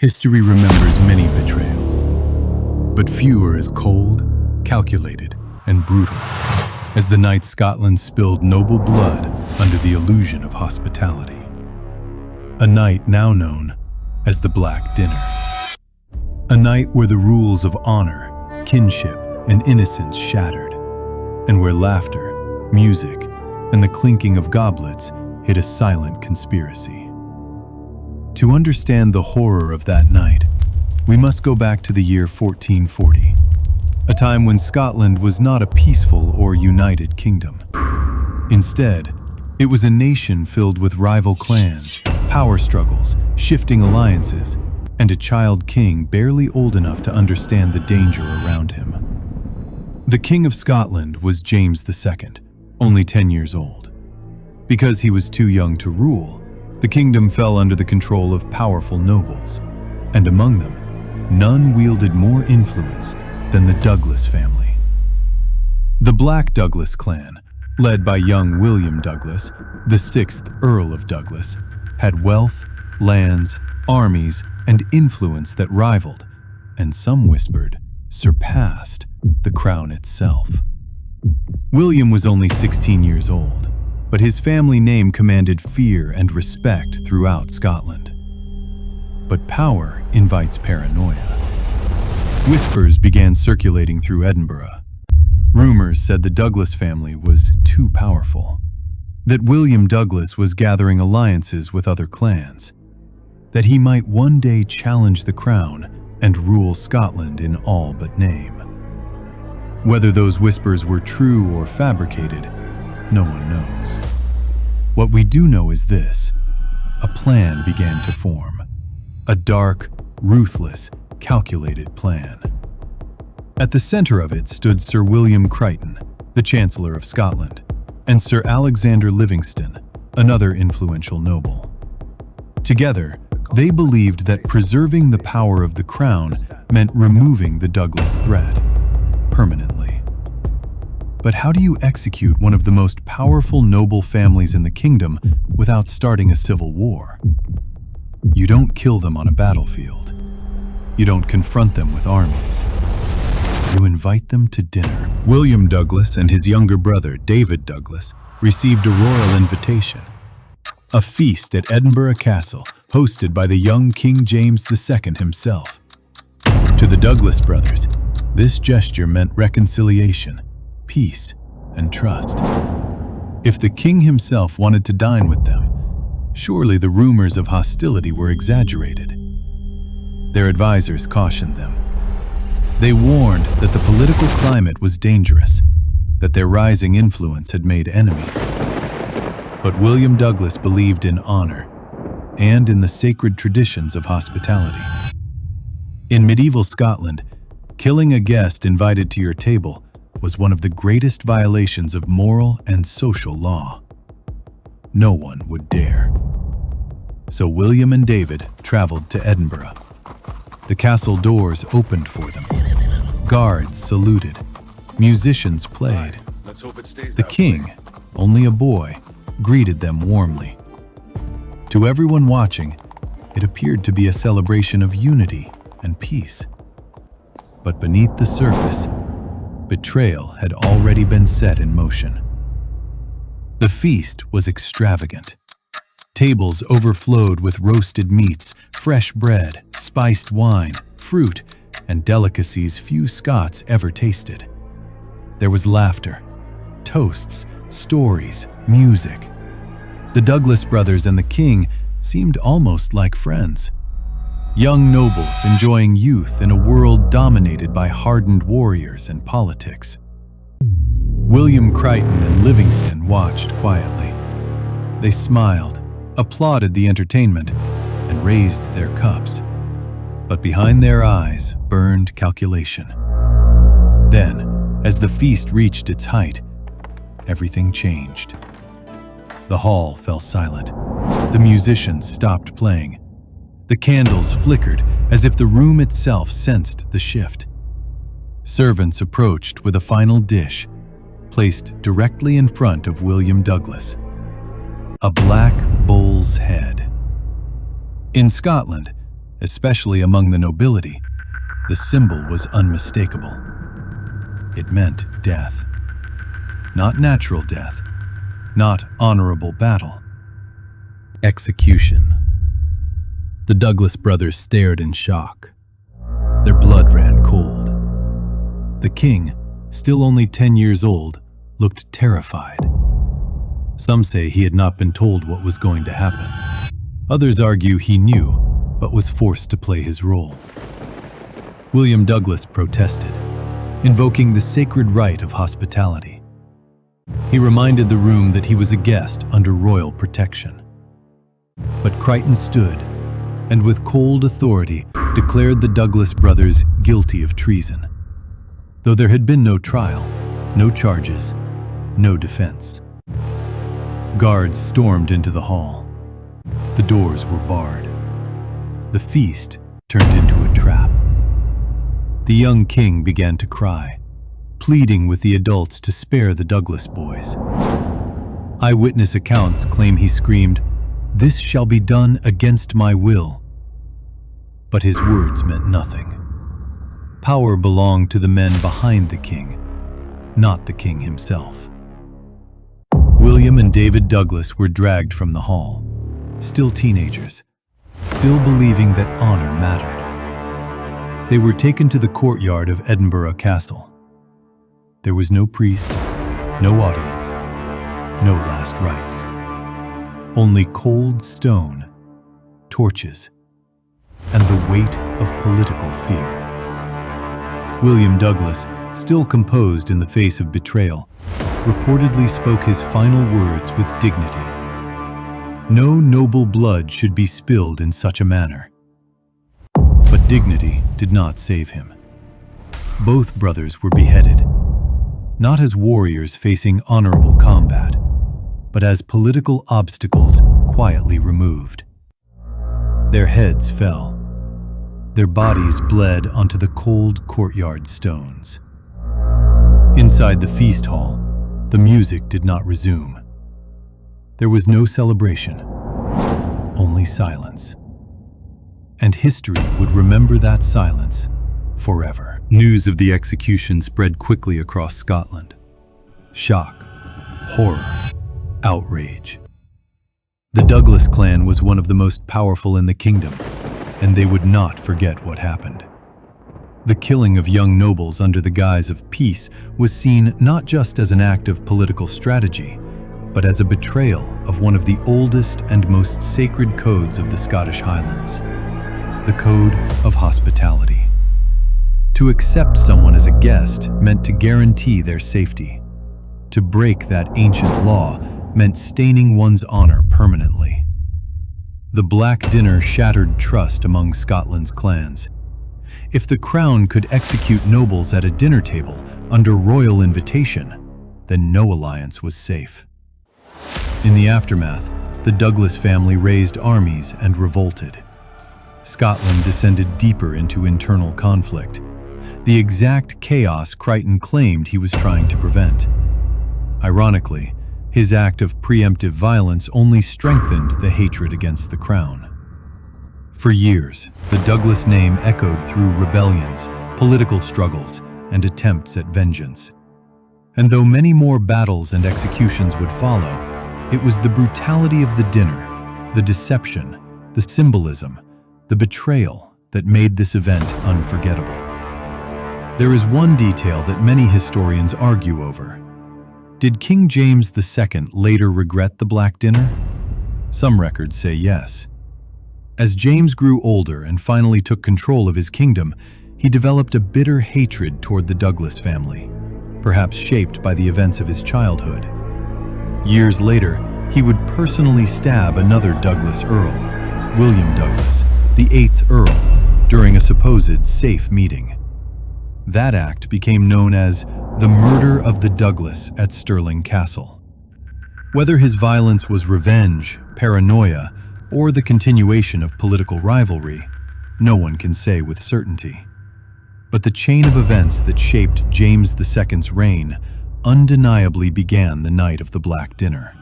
History remembers many betrayals, but few are as cold, calculated, and brutal as the night Scotland spilled noble blood under the illusion of hospitality. A night now known as the Black Dinner. A night where the rules of honor, kinship, and innocence shattered, and where laughter, music, and the clinking of goblets hid a silent conspiracy. To understand the horror of that night, we must go back to the year 1440, a time when Scotland was not a peaceful or united kingdom. Instead, it was a nation filled with rival clans, power struggles, shifting alliances, and a child king barely old enough to understand the danger around him. The King of Scotland was James II, only 10 years old. Because he was too young to rule, the kingdom fell under the control of powerful nobles, and among them, none wielded more influence than the Douglas family. The Black Douglas clan, led by young William Douglas, the 6th Earl of Douglas, had wealth, lands, armies, and influence that rivaled, and some whispered, surpassed, the crown itself. William was only 16 years old, but his family name commanded fear and respect throughout Scotland. But power invites paranoia. Whispers began circulating through Edinburgh. Rumors said the Douglas family was too powerful, that William Douglas was gathering alliances with other clans, that he might one day challenge the crown and rule Scotland in all but name. Whether those whispers were true or fabricated, no one knows. What we do know is this: a plan began to form. A dark, ruthless, calculated plan. At the center of it stood Sir William Crichton, the Chancellor of Scotland, and Sir Alexander Livingston, another influential noble. Together, they believed that preserving the power of the crown meant removing the Douglas threat permanently. But how do you execute one of the most powerful noble families in the kingdom without starting a civil war? You don't kill them on a battlefield. You don't confront them with armies. You invite them to dinner. William Douglas and his younger brother, David Douglas, received a royal invitation. A feast at Edinburgh Castle, hosted by the young King James II himself. To the Douglas brothers, this gesture meant reconciliation, peace, and trust. If the king himself wanted to dine with them, surely the rumors of hostility were exaggerated. Their advisors cautioned them. They warned that the political climate was dangerous, that their rising influence had made enemies. But William Douglas believed in honor and in the sacred traditions of hospitality. In medieval Scotland, killing a guest invited to your table was one of the greatest violations of moral and social law. No one would dare. So William and David traveled to Edinburgh. The castle doors opened for them. Guards saluted. Musicians played. The king, only a boy, greeted them warmly. To everyone watching, it appeared to be a celebration of unity and peace. But beneath the surface, betrayal had already been set in motion. The feast was extravagant. Tables overflowed with roasted meats, fresh bread, spiced wine, fruit, and delicacies few Scots ever tasted. There was laughter, toasts, stories, music. The Douglas brothers and the king seemed almost like friends. Young nobles enjoying youth in a world dominated by hardened warriors and politics. William Crichton and Livingston watched quietly. They smiled, applauded the entertainment, and raised their cups. But behind their eyes burned calculation. Then, as the feast reached its height, everything changed. The hall fell silent. The musicians stopped playing. The candles flickered as if the room itself sensed the shift. Servants approached with a final dish, placed directly in front of William Douglas. A black bull's head. In Scotland, Especially among the nobility, the symbol was unmistakable. It meant death. Not natural death, not honorable battle. Execution. The Douglas brothers stared in shock. Their blood ran cold. The king, still only 10 years old, looked terrified. Some say he had not been told what was going to happen. Others argue he knew, but was forced to play his role. William Douglas protested, invoking the sacred right of hospitality. He reminded the room that he was a guest under royal protection. But Crichton stood, and with cold authority declared the Douglas brothers guilty of treason. Though there had been no trial, no charges, no defense. Guards stormed into the hall. The doors were barred. The feast turned into a trap. The young king began to cry, pleading with the adults to spare the Douglas boys. Eyewitness accounts claim he screamed, "This shall be done against my will." But his words meant nothing. Power belonged to the men behind the king, not the king himself. William and David Douglas were dragged from the hall, still teenagers, still believing that honor mattered. They were taken to the courtyard of Edinburgh Castle. There was no priest, no audience, no last rites. Only cold stone, torches, and the weight of political fear. William Douglas, still composed in the face of betrayal, reportedly spoke his final words with dignity. No noble blood should be spilled in such a manner. But dignity did not save him. Both brothers were beheaded, not as warriors facing honorable combat, but as political obstacles quietly removed. Their heads fell. Their bodies bled onto the cold courtyard stones. Inside the feast hall, the music did not resume. There was no celebration, only silence. And history would remember that silence forever. News of the execution spread quickly across Scotland. Shock, horror, outrage. The Douglas clan was one of the most powerful in the kingdom, and they would not forget what happened. The killing of young nobles under the guise of peace was seen not just as an act of political strategy, but as a betrayal of one of the oldest and most sacred codes of the Scottish Highlands, the code of hospitality. To accept someone as a guest meant to guarantee their safety. To break that ancient law meant staining one's honor permanently. The Black Dinner shattered trust among Scotland's clans. If the crown could execute nobles at a dinner table under royal invitation, then no alliance was safe. In the aftermath, the Douglas family raised armies and revolted. Scotland descended deeper into internal conflict, the exact chaos Crichton claimed he was trying to prevent. Ironically, his act of preemptive violence only strengthened the hatred against the crown. For years, the Douglas name echoed through rebellions, political struggles, and attempts at vengeance. And though many more battles and executions would follow, it was the brutality of the dinner, the deception, the symbolism, the betrayal that made this event unforgettable. There is one detail that many historians argue over. Did King James II later regret the Black Dinner? Some records say yes. As James grew older and finally took control of his kingdom, he developed a bitter hatred toward the Douglas family, perhaps shaped by the events of his childhood. Years later, he would personally stab another Douglas Earl, William Douglas, the 8th Earl, during a supposed safe meeting. That act became known as the murder of the Douglas at Stirling Castle. Whether his violence was revenge, paranoia, or the continuation of political rivalry, no one can say with certainty. But the chain of events that shaped James II's reign undeniably began the night of the Black Dinner.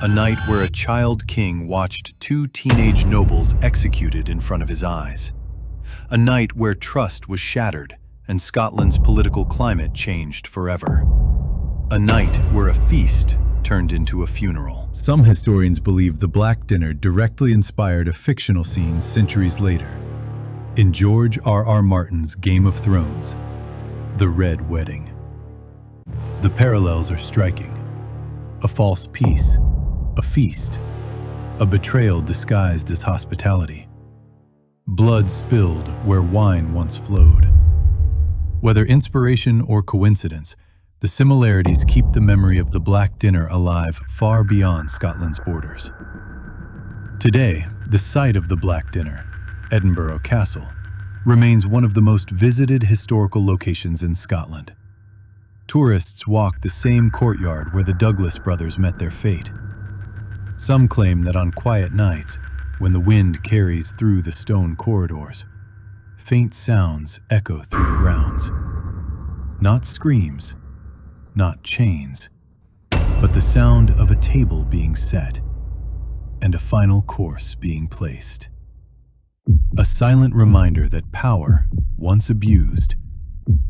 A night where a child king watched two teenage nobles executed in front of his eyes. A night where trust was shattered and Scotland's political climate changed forever. A night where a feast turned into a funeral. Some historians believe the Black Dinner directly inspired a fictional scene centuries later. In George R.R. Martin's Game of Thrones, The Red Wedding. The parallels are striking. A false peace, a feast, a betrayal disguised as hospitality. Blood spilled where wine once flowed. Whether inspiration or coincidence, the similarities keep the memory of the Black Dinner alive far beyond Scotland's borders. Today, the site of the Black Dinner, Edinburgh Castle, remains one of the most visited historical locations in Scotland. Tourists walk the same courtyard where the Douglas brothers met their fate. Some claim that on quiet nights, when the wind carries through the stone corridors, faint sounds echo through the grounds. Not screams, not chains, but the sound of a table being set and a final course being placed. A silent reminder that power, once abused,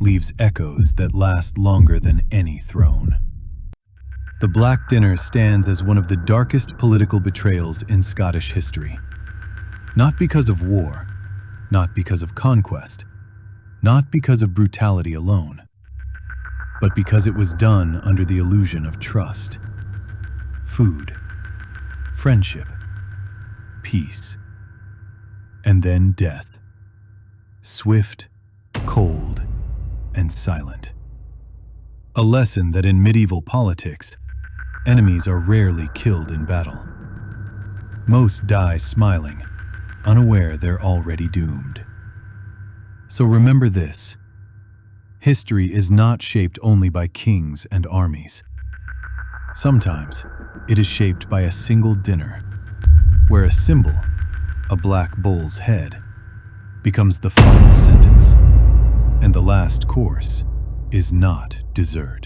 leaves echoes that last longer than any throne. The Black Dinner stands as one of the darkest political betrayals in Scottish history. Not because of war, not because of conquest, not because of brutality alone, but because it was done under the illusion of trust, food, friendship, peace, and then death. Swift, cold, and silent. A lesson that in medieval politics, enemies are rarely killed in battle. Most die smiling, unaware they're already doomed. So remember this: history is not shaped only by kings and armies. Sometimes it is shaped by a single dinner, where a symbol, a black bull's head, becomes the final sentence, and the last course is not dessert.